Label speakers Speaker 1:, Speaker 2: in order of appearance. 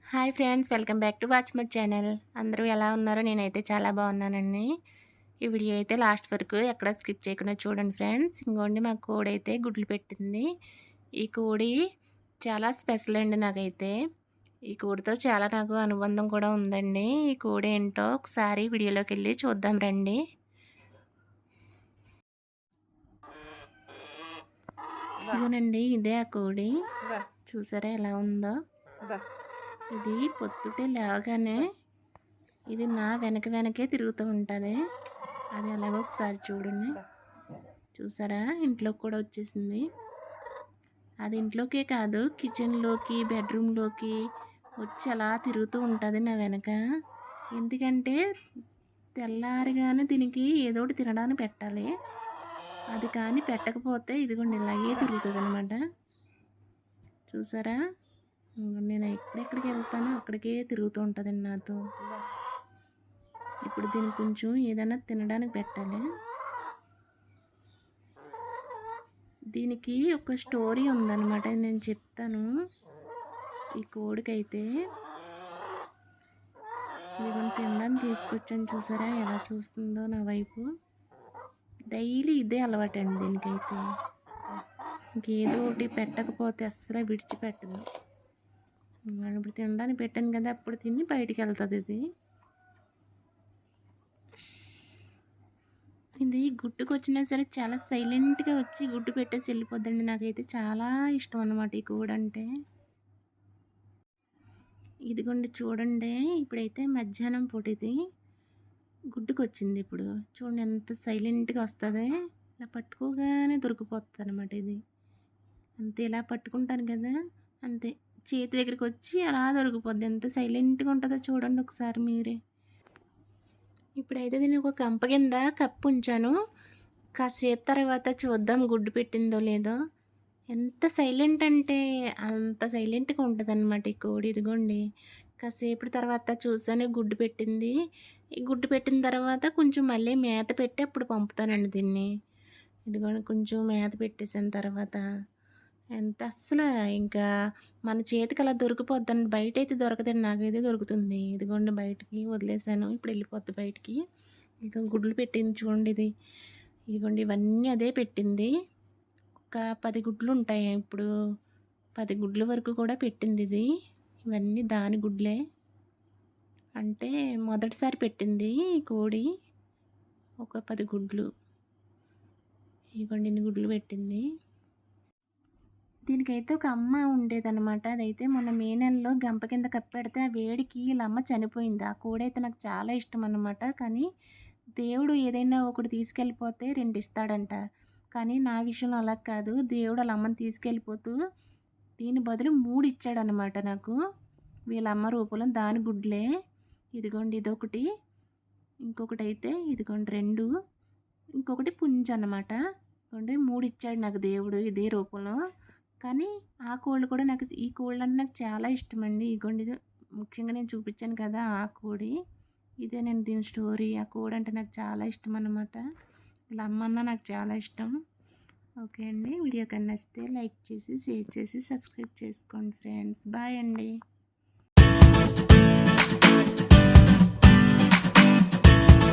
Speaker 1: Hi friends, welcome back to watch my channel. అందరూ ఎలా ఉన్నారో నేనైతే చాలా బాగున్నానండి. ఈ వీడియో అయితే లాస్ట్ వరకు ఎక్కడ స్కిప్ చేయకుండా చూడండి ఫ్రెండ్స్. ఇంకోండి మా కోడి అయితే గుడ్లు పెట్టింది. ఈ కోడి చాలా స్పెషల్ అండి నాకైతే. ఈ కోడితో చాలా నాకు అనుబంధం కూడా ఉందండి. ఈ కోడి ఏంటో ఒకసారి వీడియోలోకి వెళ్ళి చూద్దాం రండి. ఇదిగోనండి, ఇదే ఆ కోడి. చూసారా ఎలా ఉందో. ఇది పొద్దుటే లేవగానే ఇది నా వెనకే తిరుగుతూ ఉంటుంది. అది అలాగో ఒకసారి చూడండి. చూసారా, ఇంట్లోకి కూడా వచ్చేసింది. అది ఇంట్లోకే కాదు, కిచెన్లోకి, బెడ్రూమ్లోకి వచ్చి అలా తిరుగుతూ ఉంటుంది నా వెనక. ఎందుకంటే తెల్లారిగానే దీనికి ఏదో ఒకటి తినడానికి పెట్టాలి. అది కానీ పెట్టకపోతే ఇదిగోండి ఇలాగే తిరుగుతుంది అనమాట. చూసారా, నేను ఎక్కడెక్కడికి వెళ్తానో అక్కడికే తిరుగుతూ ఉంటుందండి నాతో. ఇప్పుడు దీనికి కొంచెం ఏదైనా తినడానికి పెట్టాలి. దీనికి ఒక స్టోరీ ఉందన్నమాట, నేను చెప్తాను. ఈ కోడికైతే ఇదిగోని తినడానికి తీసుకొచ్చాను. చూసారా ఎలా చూస్తుందో నా వైపు. డైలీ ఇదే అలవాటండి దీనికైతే. ఇంకేదో ఒకటి పెట్టకపోతే అస్సలు విడిచిపెట్టదు. ఇప్పుడు తినడానికి పెట్టాను కదా, అప్పుడు తిని బయటికి వెళ్తుంది ఇది. ఇది గుడ్డుకు వచ్చినా సరే చాలా సైలెంట్గా వచ్చి గుడ్డు పెట్టేసి వెళ్ళిపోద్దండి. నాకైతే చాలా ఇష్టం అన్నమాట ఈ కోడి అంటే. ఇదిగోండి చూడండి, ఇప్పుడైతే మధ్యాహ్నం పూట ఇది గుడ్డుకు వచ్చింది. ఇప్పుడు చూడండి ఎంత సైలెంట్గా వస్తుంది. ఇలా పట్టుకోగానే దొరికిపోతుంది అనమాట ఇది. అంతే, ఇలా పట్టుకుంటాను కదా, అంతే చేతి దగ్గరికి వచ్చి అలా దొరికిపోద్ది. ఎంత సైలెంట్గా ఉంటుందో చూడండి ఒకసారి మీరే. ఇప్పుడైతే దీన్ని ఒక కంప కింద కప్పు ఉంచాను. కాసేపు తర్వాత చూద్దాం గుడ్డు పెట్టిందో లేదో. ఎంత సైలెంట్ అంటే అంత సైలెంట్గా ఉంటుంది అనమాట ఈ కోడి. ఇదిగోండి కాసేపటి తర్వాత చూసాను గుడ్డు పెట్టింది. ఈ గుడ్డు పెట్టిన తర్వాత కొంచెం మళ్ళీ మేత పెట్టి అప్పుడు పంపుతానండి దీన్ని. ఇదిగోండి కొంచెం మేత పెట్టేసిన తర్వాత ఎంత అస్సలు ఇంకా మన చేతికి అలా దొరికిపోద్దండి. బయట అయితే దొరకదండి, నాకైతే దొరుకుతుంది. ఇదిగోండి బయటికి వదిలేసాను, ఇప్పుడు వెళ్ళిపోద్ది బయటికి. ఇక గుడ్లు పెట్టింది చూడండి ఇది. ఇదిగోండి ఇవన్నీ అదే పెట్టింది. ఒక 10 గుడ్లు ఉంటాయి. ఇప్పుడు 10 గుడ్ల వరకు కూడా పెట్టింది ఇది. ఇవన్నీ దాని గుడ్లే. అంటే మొదటిసారి పెట్టింది ఈ కోడి ఒక 10 గుడ్లు. ఇదిగోండి ఇన్ని గుడ్లు పెట్టింది. దీనికైతే ఒక అమ్మ ఉండేదన్నమాట. అదైతే మొన్న మే నెలలో గంప కింద కప్పెడితే ఆ వేడికి వీళ్ళ అమ్మ చనిపోయింది. ఆ కోడైతే నాకు చాలా ఇష్టం అన్నమాట. కానీ దేవుడు ఏదైనా ఒకటి తీసుకెళ్ళిపోతే 2 ఇస్తాడంట. కానీ నా విషయంలో అలా కాదు. దేవుడు వాళ్ళ అమ్మని తీసుకెళ్ళిపోతూ దీని బదులు 3 ఇచ్చాడనమాట నాకు. వీళ్ళ అమ్మ రూపంలో దాని గుడ్లే. ఇదిగోండి ఇదొకటి, ఇంకొకటైతే ఇదిగోండి 2, ఇంకొకటి పుంజన్నమాట. ఇదిగోండి 3 ఇచ్చాడు నాకు దేవుడు ఇదే రూపంలో. కానీ ఆ కోళ్ళు కూడా నాకు, ఈ కోళ్ళు అంటే నాకు చాలా ఇష్టమండి. ఇగోండి ఇది ముఖ్యంగా నేను చూపించాను కదా ఆ కోడి. ఇదే నేను దీని స్టోరీ. ఆ కోడి అంటే నాకు చాలా ఇష్టం అన్నమాట. ఇలా అమ్మన్నా నాకు చాలా ఇష్టం. ఓకే అండి, వీడియో కన్నా నచ్చితే లైక్ చేసి, షేర్ చేసి, సబ్స్క్రైబ్ చేసుకోండి ఫ్రెండ్స్. బాయ్ అండి.